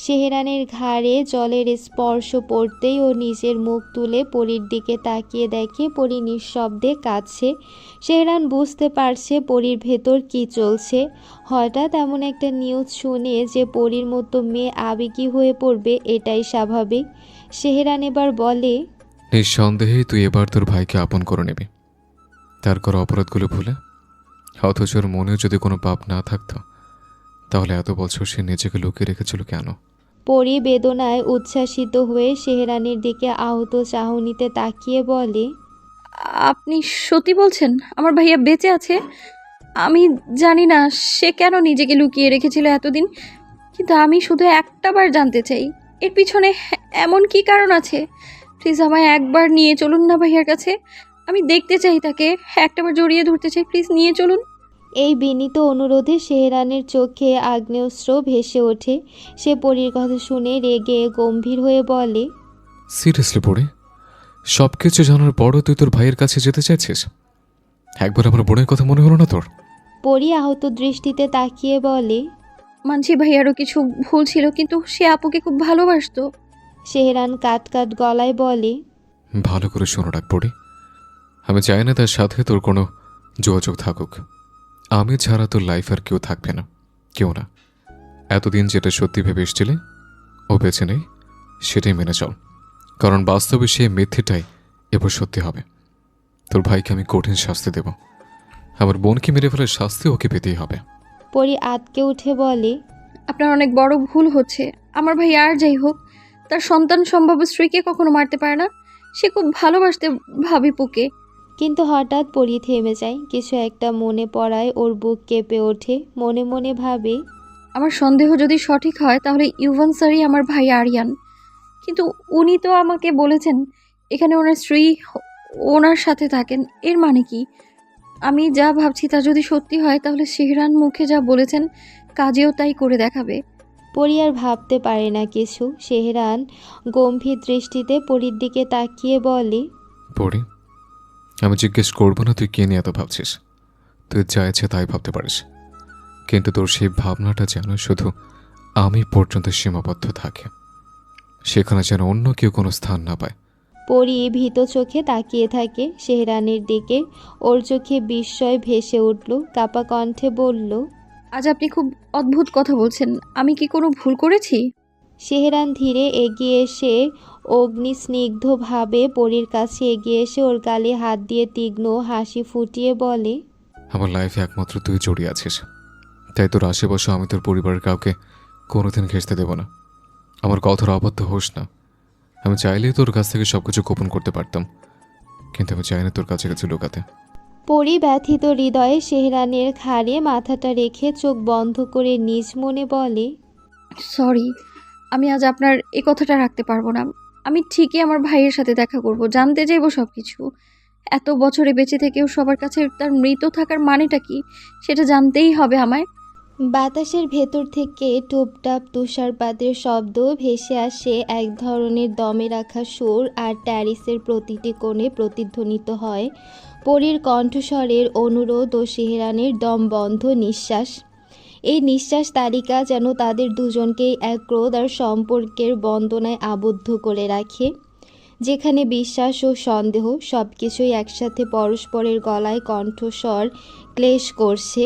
সেহরানের ঘাড়ে জলের স্পর্শ পড়তেই ও নিজের মুখ তুলে পরীর দিকে তাকিয়ে দেখে পরী নিঃশব্দে কাঁদছে। সেহরান বুঝতে পারছে পরীর ভেতর কী চলছে। হঠাৎ এমন একটা নিউজ শুনে যে পরীর মতো মেয়ে আবেগী হয়ে পড়বে, এটাই স্বাভাবিক। সেহরান এবার বলে, নিঃসন্দেহেই তুই এবার তোর ভাইকে আপন করে নিবি, তার করা অপরাধগুলো ভুলে। অথচ ওর মনেও যদি কোনো পাপ না থাকতো, তাহলে এত বছর সে নিজেকে লুকিয়ে রেখেছিল কেন? পরী বেদনায় উচ্ছ্বাসিত হয়ে সেহরানের দিকে আহত চাহনিতে তাকিয়ে বলে, আপনি সত্যি বলছেন আমার ভাইয়া বেঁচে আছে? আমি জানি না সে কেন নিজেকে লুকিয়ে রেখেছিল এতদিন, কিন্তু আমি শুধু একটাবার জানতে চাই এর পিছনে এমন কি কারণ আছে। প্লিজ আমায় একবার নিয়ে চলুন না ভাইয়ার কাছে। আমি দেখতে চাই তাকে, একটাবার জড়িয়ে ধরতে চাই। প্লিজ নিয়ে চলুন। এই বিনীত অনুরোধে সেহরানের চোখে আগ্নেয়স্ত্র ভেসে ওঠে। সে পরীর কথা শুনে রেগে গম্ভীর হয়ে বলে, সিরিয়াসলি পড়ে সব কিছু জানার পরও তুই তোর ভাইয়ের কাছে যেতে চাইছিস? একবার আমার বোনের কথা মনে হলো না তোর? পরী আহত দৃষ্টিতে তাকিয়ে বলে, মানছি ভাইয়ারও কিছু ভুল ছিল, কিন্তু সে আপুকে খুব ভালোবাসতো। সেহরান কাট কাট গলায় বলে, ভালো করে শোনো ডাক পড়ে, আমি চাই না তার সাথে তোর কোনো যোগাযোগ থাকুক। আমি ছাড়া তোর লাইফ আর কেউ থাকবে না, কেউ না। এতদিন যেটা সত্যি ভেবে এসেছিলে ও বেঁচে নেই, সেটাই মেনে চল, কারণ বাস্তবে সে মিথ্যেটাই এবার সত্যি হবে। তোর ভাইকে আমি কঠিন শাস্তি দেব, আমার বোনকে মেরে ফেলার শাস্তি ওকে পেতেই হবে। পরী আতকে উঠে বলে, আপনার অনেক বড় ভুল হচ্ছে। আমার ভাই আর যাই হোক, তার সন্তান সম্ভাব্য স্ত্রীকে কখনো মারতে পারে না। সে খুব ভালোবাসতে ভাবিপুকে। কিন্তু হঠাৎ পরী থেমে যায়। কিছু একটা মনে পড়ায় ওর বুক কেঁপে ওঠে। মনে মনে ভাবে, আমার সন্দেহ যদি সঠিক হয় তাহলে ইউভান স্যারই আমার ভাই আরিয়ান। কিন্তু উনি তো আমাকে বলেছেন এখানে ওনার স্ত্রী ওনার সাথে থাকেন। এর মানে কি? আমি যা ভাবছি তা যদি সত্যি হয় তাহলে সেহরান মুখে যা বলেছেন কাজেও তাই করে দেখাবে। পরী আর ভাবতে পারে না কিছু। সেহরান গম্ভীর দৃষ্টিতে পরীর দিকে তাকিয়ে বলে, পড়ে আমি জিজ্ঞেস করবো না তুই কে নিয়ে এত ভাবছিস। তুই যা ইচ্ছে তাই ভাবতে পারিস, কিন্তু তোর সেই ভাবনাটা যেন শুধু আমি পর্যন্ত সীমাবদ্ধ থাকে, সেখানে যেন অন্য কেউ কোনো স্থান না পায়। পরী ভীত চোখে তাকিয়ে থাকে সেহরানের দিকে। ওর চোখে বিস্ময় ভেসে উঠল। কাপা কণ্ঠে বলল, আজ আপনি খুব অদ্ভুত কথা বলছেন। আমি কি কোনো ভুল করেছি? সেহরান ধীরে এগিয়ে এসে অগ্নিস্নিগ্ধভাবে পরীর কাছে এগিয়ে এসে ওর গালে হাত দিয়ে তীক্ষ্ণ হাসি ফুটিয়ে বলে, আমার লাইফে একমাত্র তুই জড়িয়ে আছিস, তাই তোর আশেপাশে আমি তোর পরিবারের কাউকে কোনোদিন ঘেঁষতে দেব না। আমার কথার অবাধ্য হোস না, আমি চাইলেই তোর কাছ থেকে সবকিছু গোপন করতে পারতাম, কিন্তু আমি চাই না তোর কাছে কিছু লুকাতে। পরি ব্যথিত হৃদয়ে সেহরানের ঘাড়ে মাথাটা রেখে চোখ বন্ধ করে নিজ মনে বলে, সরি, আমি আজ আপনার এই কথাটা রাখতে পারবো না। আমি ঠিকই আমার ভাইয়ের সাথে দেখা করব, জানতে চাইবো সব কিছু। এত বছরে বেঁচে থেকেও সবার কাছে তার মৃত থাকার মানেটা কি সেটা জানতেই হবে আমায়। বাতাসের ভেতর থেকে টুপটাপ তুষারপাতের শব্দ ভেসে আসে, এক ধরনের দমে রাখা সুর, আর ট্যারিসের প্রতিটি কোণে প্রতিধ্বনিত হয় পরীর কণ্ঠস্বরের অনুরোধ ও সেহরানের দমবন্ধ নিঃশ্বাস। এই নিঃশ্বাস তালিকা যেন তাদের দুজনকেই এক ক্রোধ আর সম্পর্কের বন্দনায় আবদ্ধ করে রাখে, যেখানে বিশ্বাস ও সন্দেহ সব কিছুই একসাথে পরস্পরের গলায় কণ্ঠস্বর ক্লেশ করছে।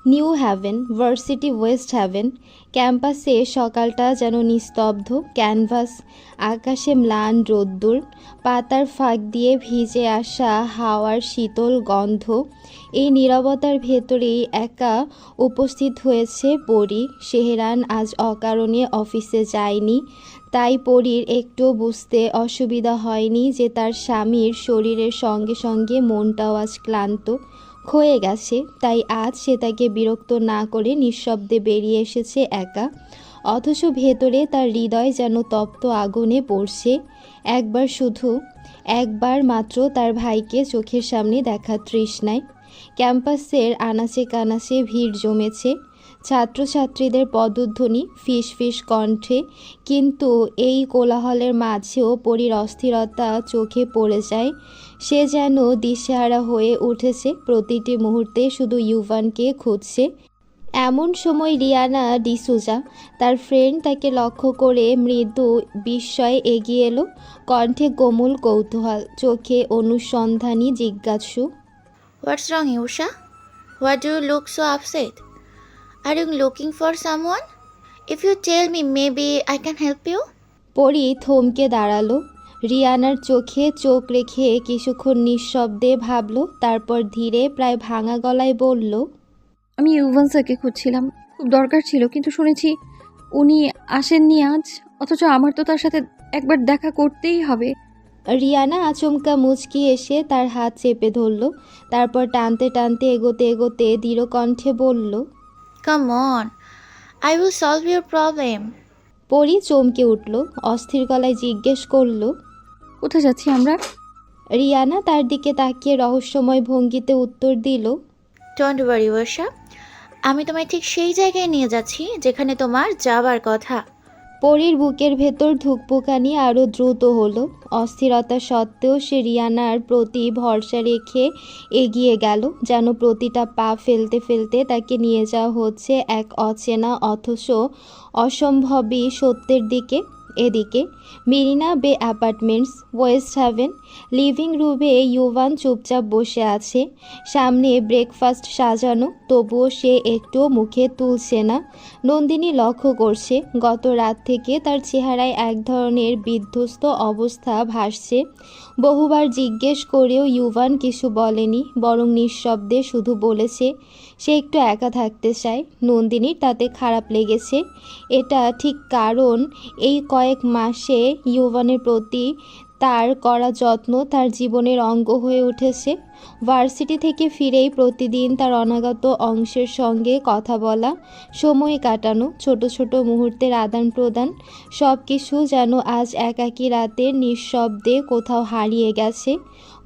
New Haven, varsity West Haven ক্যাম্পাসে সকালটা যেন নিস্তব্ধ ক্যানভাস, আকাশে ম্লান রোদ্দুর, পাতার ফাঁক দিয়ে ভিজে আসা হাওয়ার শীতল গন্ধ। এই নীরবতার ভেতরেই একা উপস্থিত হয়েছে পরী। সেহরান আজ অকারণে অফিসে যায়নি, তাই পরীর একটু বুঝতে অসুবিধা হয়নি যে তার স্বামীর শরীরের সঙ্গে সঙ্গে মনটাও আজ ক্লান্ত ক্ষয়ে গেছে। তাই আজ সে তাকে বিরক্ত না করে নিঃশব্দে বেরিয়ে এসেছে একা, অথচ ভেতরে তার হৃদয় যেন তপ্ত আগুনে পড়ছে। একবার মাত্র তার ভাইকে চোখের সামনে দেখার তৃষ্ণায়। ক্যাম্পাসের আনাচে কানাচে ভিড় জমেছে, ছাত্রছাত্রীদের পদধ্বনি ফিস ফিস কণ্ঠে, কিন্তু এই কোলাহলের মাঝেও পরীর অস্থিরতা চোখে পড়ে যায়। সে যেন দিশেহারা হয়ে উঠেছে, প্রতিটি মুহূর্তে শুধু ইউভানকে খুঁজছে। এমন সময় রিয়ানা ডিসুজা, তার ফ্রেন্ড, তাকে লক্ষ্য করে মৃদু বিস্ময়ে এগিয়ে এলো, কণ্ঠে কোমল কৌতূহল, চোখে অনুসন্ধানী জিজ্ঞাসু। What's wrong, Yusha? Why do you look so upset? Are you looking for someone? If you tell me, maybe I can help you. পরি থমকে দাঁড়ালো, রিয়ানার চোখে চোখ রেখে কিছুক্ষণ নিঃশব্দে ভাবল, তারপর ধীরে প্রায় ভাঙা গলায় বলল, আমি ইউভান স্যারকে খুঁজছিলাম, খুব দরকার ছিল, কিন্তু শুনেছি উনি আসেননি আজ। অথচ আমার তো তার সাথে একবার দেখা করতেই হবে। রিয়ানা আচমকা মুচকি এসে তার হাত চেপে ধরল, তারপর টানতে টানতে এগোতে এগোতে দৃঢ় কণ্ঠে বলল, Come on, I will solve your problem. পরি চমকে উঠল, অস্থির গলায় জিজ্ঞেস করল, কোথায় যাচ্ছি আমরা? রিয়ানা তার দিকে তাকিয়ে রহস্যময় ভঙ্গিতে উত্তর দিল, Don't worry, Yusha. আমি তোমায় ঠিক সেই জায়গায় নিয়ে যাচ্ছি যেখানে তোমার যাবার কথা। পরীর বুকের ভেতর ধুকপুকানি আরও দ্রুত হলো। অস্থিরতা সত্ত্বেও সে রিয়ানার প্রতি ভরসা রেখে এগিয়ে গেল, যেন প্রতিটা পা ফেলতে ফেলতে তাকে নিয়ে যাওয়া হচ্ছে এক অচেনা অথচ অসম্ভবী সত্যের দিকে। এদিকে মেরিনা বে অ্যাপার্টমেন্টস, ওয়েস্ট হ্যাভেন। লিভিং রুমে ইউভান চুপচাপ বসে আছে, সামনে ব্রেকফাস্ট সাজানো, তবুও সে একটুও মুখে তুলছে না। নন্দিনী লক্ষ্য করছে, গত রাত থেকে তার চেহারায় এক ধরনের বিধ্বস্ত অবস্থা ভাসছে। বহুবার জিজ্ঞেস করেও ইউভান কিছু বলেনি, বরং নিঃশব্দে শুধু বলেছে সে একটু একা থাকতে চায়। নন্দিনীর তাতে খারাপ লেগেছে, এটা ঠিক কারণ এই কয়েক মাসে ইউভানের প্রতি তার করা যত্ন তার জীবনের অঙ্গ হয়ে উঠেছে। ভার্সিটি থেকে ফিরেই প্রতিদিন তার অনাগত অংশের সঙ্গে কথা বলা, সময় কাটানো, ছোট ছোট মুহূর্তের আদান প্রদান, সব কিছু যেন আজ একাকী রাতের নিঃশব্দে কোথাও হারিয়ে গেছে।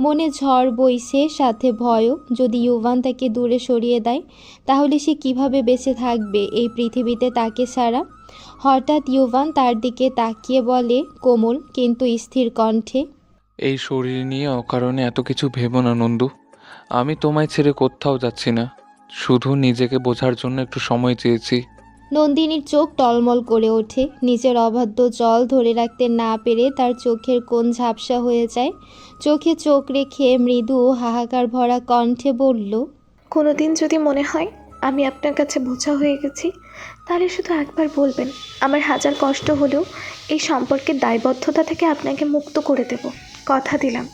মনে ঝড় বইছে, সাথে ভয়ও। যদি ইউভান তাকে দূরে সরিয়ে দেয়, তাহলে সে কিভাবে বেঁচে থাকবে এই পৃথিবীতে তাকে ছাড়া? হঠাৎ ইউভান তার দিকে তাকিয়ে বলে কোমল কিন্তু স্থির কণ্ঠে, এই শরীর নিয়ে অকারণে এত কিছু ভেবো না নন্দু। আমি তোমায় ছেড়ে কোথাও যাচ্ছি না, শুধু নিজেকে বোঝার জন্য একটু সময় চেয়েছি। নন্দিনীর চোখ টলমল করে ওঠে, নিজের অবাধ্য জল ধরে রাখতে না পেরে তার চোখের কোণ ঝাপসা হয়ে যায়। চোখে চোখ রেখে মৃদু হাহাকার ভরা কণ্ঠে বলল, কোনো দিন যদি মনে হয় আমি আপনার কাছে বোঝা হয়ে গেছি, তাহলে শুধু একবার বলবেন। আমার হাজার কষ্ট হলেও এই সম্পর্কের দায়বদ্ধতা থেকে আপনাকে মুক্ত করে দেব, কথা দিলাম।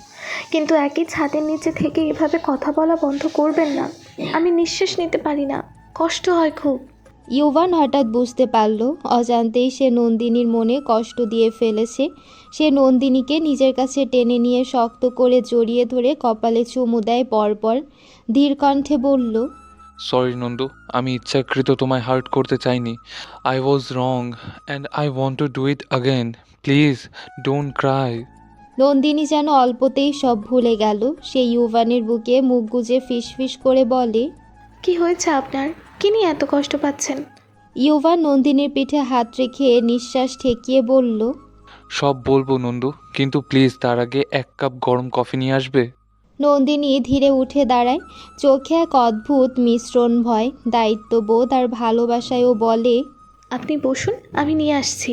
কিন্তু একই ছাদের নিচে থেকে এভাবে কথা বলা বন্ধ করবেন না। আমি নিঃশ্বাস নিতে পারি না, কষ্ট হয় খুব। ইউভান হঠাৎ বুঝতে পারল অজান্তেই সে নন্দিনীর মনে কষ্ট দিয়ে ফেলেছে। সে নন্দিনীকে নিজের কাছে টেনে নিয়ে শক্ত করে জড়িয়ে ধরে কপালে চুমু দেয় পরপর। ধীর কণ্ঠে বলল, সরি নন্দু, আমি ইচ্ছাকৃত তোমায় হার্ট করতে চাইনি। I was wrong and I want to do it again. Please don't Cry. Nandini যেন অল্পতেই সব ভুলে গেল। সে ইউভানের বুকে মুখ গুজে ফিসফিস করে বলে, কি হয়েছে আপনার? কি নিয়ে এত কষ্ট পাচ্ছেন? ইউভান নন্দিনীর পিঠে হাত রেখে নিঃশ্বাস ঠেকিয়ে বলল, সব বলবো নন্দু, কিন্তু প্লিজ তার আগে 1 কাপ গরম কফি নিয়ে আসবে। নন্দিনী ধীরে উঠে দাঁড়ায়। চোখে এক অদ্ভুত মিশ্রণ, ভয়, দায়িত্ববোধ আর ভালোবাসায়। ও বলে, আপনি বসুন, আমি নিয়ে আসছি।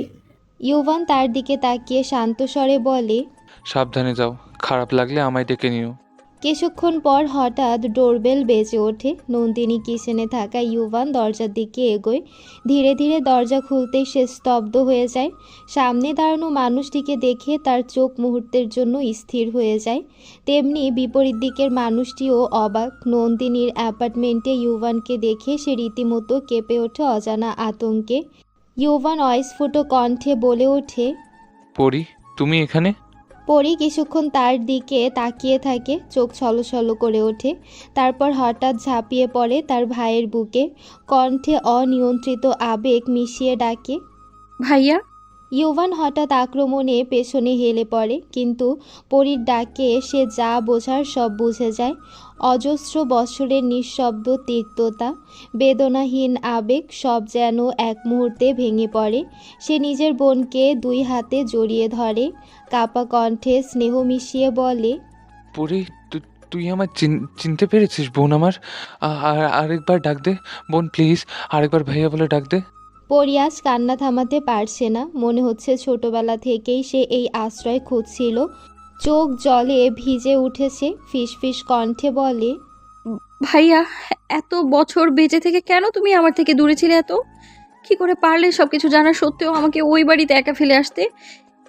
ইউভান তার দিকে তাকিয়ে শান্ত স্বরে বলে, সাবধানে যাও, খারাপ লাগলে আমায় ডেকে নিও। কিছুক্ষণ পর হঠাৎ ডোরবেল বেজে ওঠে। নন্দিনী কিচেনে থাকা ইউভান দরজার দিকে এগোয়। ধীরে ধীরে দরজা খুলতেই সে স্তব্ধ হয়ে যায়। সামনে দাঁড়ানো মানুষটিকে দেখে তার চোখ মুহূর্তের জন্য স্থির হয়ে যায়। তেমনি বিপরীত দিকের মানুষটিও অবাক। নন্দিনীর অ্যাপার্টমেন্টে ইউভানকে দেখে সে রীতিমতো কেঁপে ওঠে অজানা আতঙ্কে। ইউভান অস্ফুট কণ্ঠে বলে ওঠে, পরি, তুমি এখানে? পরি কিছুক্ষণ তার দিকে তাকিয়ে থাকে, চোখ ছলছল করে ওঠে। তারপর হঠাৎ ঝাঁপিয়ে পড়ে তার ভাইয়ের বুকে। কণ্ঠে অনিয়ন্ত্রিত আবেগ মিশিয়ে ডাকে, ভাইয়া। ইউভান হঠাৎ আক্রমণে পেছনে হেলে পড়ে, কিন্তু পরীর ডাকে সে যা বোঝার সব বুঝে যায়। অজস্র বছরের নিঃশব্দ তিক্ততা, বেদনাহীন আবেগ সব যেন এক মুহূর্তে ভেঙে পড়ে। সে নিজের বোনকে 2 হাতে জড়িয়ে ধরে, কাপা কণ্ঠে স্নেহ মিশিয়ে বলে, পরি, তুই আমার চিনতে পেরেছিস বোন আমার? আরেকবার ডাক দে বোন, প্লিজ আরেকবার ভাইয়া বলে ডাক দে। পরি আজ কান্না থামাতে পারছে না। মনে হচ্ছে ছোটবেলা থেকেই সে এই আশ্রয় খুঁজছিল। চোখ জলে ভিজে উঠেছে। ফিসফিস কণ্ঠে বলে, ভাইয়া, এত বছর বেঁচে থেকে কেন তুমি আমার থেকে দূরে ছিলে এত? কি করে পারলে সব কিছু জানা সত্ত্বেও আমাকে ওই বাড়িতে একা ফেলে আসতে?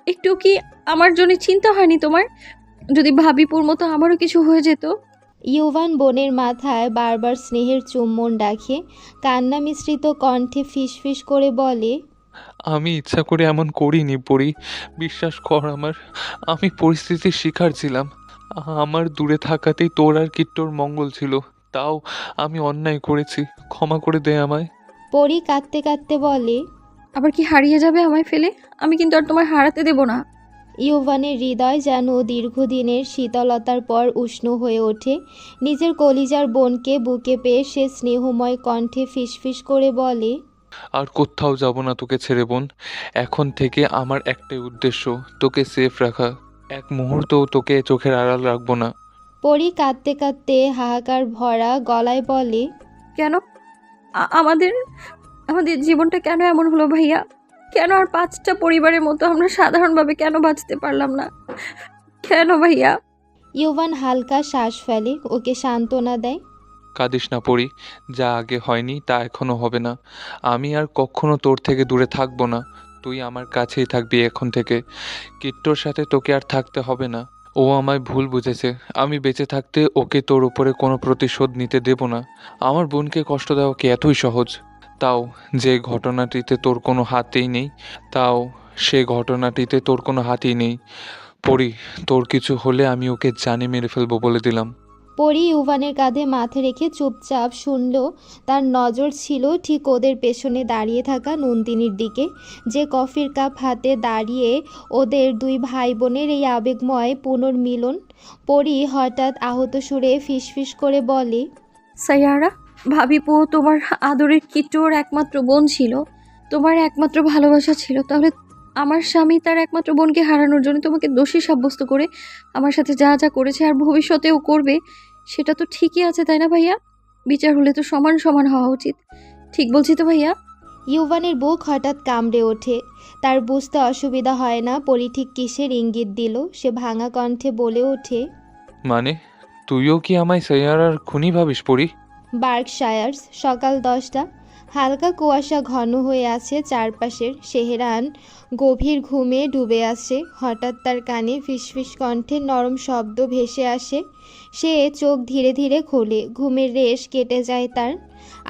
একটু কি আমার জন্য চিন্তা হয়নি তোমার? যদি ভাবিপুর মতো আমারও কিছু হয়ে যেত। ইউভান বোনের মাথায় বারবার স্নেহের চুম্বন রাখে। কান্না মিশ্রিত কণ্ঠে ফিসফিস করে বলে, আমি ইচ্ছা করে এমন করিনি পরি, বিশ্বাস কর আমার। আমি পরিস্থিতির শিকার ছিলাম। আমার দূরে থাকাতেই তোর আর কিট্টোর মঙ্গল ছিল। তাও আমি অন্যায় করেছি, ক্ষমা করে দে আমায়। পরি কাঁদতে কাঁদতে বলে, আবার কি হারিয়ে যাবে আমায় ফেলে? আমি কিন্তু আর তোমায় হারাতে দেব না। ইউভানের হৃদয় যেন দীর্ঘদিনের শীতলতার পর উষ্ণ হয়ে ওঠে। নিজের কলিজার বোনকে বুকে পেয়ে সে স্নেহময় কণ্ঠে ফিসফিস করে বলে, আর কোথাও যাব না তোকে ছেড়ে বোন। এখন থেকে আমার একটাই উদ্দেশ্য, তোকে সেফ রাখা। এক মুহূর্তও তোকে চোখের আড়াল রাখবো না। পরি কাঁদতে কাঁদতে হাহাকার ভরা গলায় বলে, কেন? আমাদের আমাদের জীবনটা কেন এমন হলো ভাইয়া? কেন আর 5টা পরিবারের মতো আমরা সাধারণভাবে কেন বাঁচতে পারলাম না? কেন ভাইয়া? ইউভান হালকা শ্বাস ফেলে, ওকে সান্ত্বনা দেয়। কাঁদিস না পরি, যা আগে হয়নি তা এখনো হবে না। আমি আর কখনো তোর থেকে দূরে থাকবো না। তুই আমার কাছেই থাকবি এখন থেকে। কিট্টোর সাথে তোকে আর থাকতে হবে না। ও আমায় ভুল বুঝেছে। আমি বেঁচে থাকতে ওকে তোর উপরে কোনো প্রতিশোধ নিতে দেব না। আমার বোনকে কষ্ট দেওয়া কি এতই সহজ? তাও যে ঘটনাটিতে তোর কোনো হাতেই নেই, তাও সে ঘটনাটিতে তোর কোনো হাতই নেই। পরি, তোর কিছু হলে আমি ওকে জানে মেরে ফেলবো বলে দিলাম। পরি ইউভানের কাঁধে মাথা রেখে চুপচাপ শুনল। তার নজর ছিল ঠিক ওদের পেছনে দাঁড়িয়ে থাকা নন্দিনীর দিকে, যে কফির কাপ হাতে দাঁড়িয়ে ওদের 2 ভাই বোনের এই আবেগময় পুনর্মিলন। পরি হঠাৎ আহত সুরে ফিসফিস করে বলে, সাইয়ারা, ভাবিপো তোমার আদরের কিট্টোর একমাত্র বোন ছিল, তোমার একমাত্র ভালোবাসা ছিল। তাহলে আমার স্বামী তার একমাত্র বোনকে হারানোর জন্য তোমাকে দোষী সাব্যস্ত করে আমার সাথে যা যা করেছে আর ভবিষ্যতেও করবে, সেটা তো ঠিকই আছে, তাই না ভাইয়া? বিচার হলে তো সমান সমান হওয়া উচিত। ঠিক বলছি তো ভাইয়া? ইউভানের বুক হঠাৎ কামড়ে ওঠে। তার বুঝতে অসুবিধা হয় না পরি ঠিক কিসের ইঙ্গিত দিল। সে ভাঙা কণ্ঠে বলে ওঠে, মানে তুইও কি আমায় সাইয়ারার খুনি ভাবিস পরি? বার্কশায়ার্স, সকাল 10টা। হালকা কুয়াশা ঘন হয়ে আছে চারপাশের। সেহেরান গভীর ঘুমে ডুবে আছে। হঠাৎ তার কানে ফিসফিস কণ্ঠে নরম শব্দ ভেসে আসে। সে চোখ ধীরে ধীরে খোলে। ঘুমের রেশ কেটে যায় তার।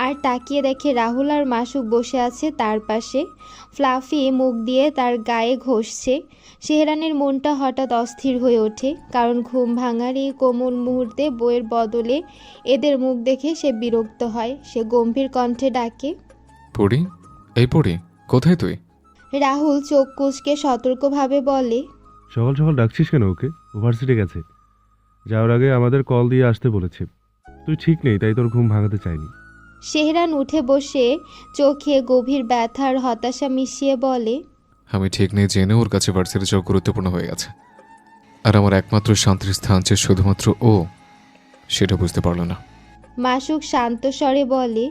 আর তাকিয়ে দেখে রাহুল আর মাসুক বসে আছে তার পাশে, ফ্লাফি মুখ দিয়ে তার গায়ে ঘষছে। সেহরানের মনটা হঠাৎ অস্থির হয়ে ওঠে, কারণ ঘুম ভাঙার এই কোমল মুহূর্তে বইয়ের বদলে এদের মুখ দেখে সে বিরক্ত হয়। সে গম্ভীর কণ্ঠে ডাকে, পড়ি, এই পড়ি, কোথায় তুই? রাহুল চোখ কুঁচকে সতর্কভাবে বলে, সকাল সকাল ডাকছিস কেন ওকে? ভার্সিটি গেছে, যাওয়ার আগে আমাদের কল দিয়ে আসতে বলেছে। তুই ঠিক নেই, তাই তোর ঘুম ভাঙাতে চাইনি। সেহরান উঠে বসে চোখে গভীর ব্যথা আর হতাশা মিশিয়ে বলে, আমি ঠিক নেই জেনে ওর কাছে ভার্সিটি যাওয়া গুরুত্বপূর্ণ হয়ে গেছে। আর আমার একমাত্র শান্তির স্থান যে শুধুমাত্র ও, সেটা বুঝতে পারলো না। মাসুক শান্ত স্বরে বলে,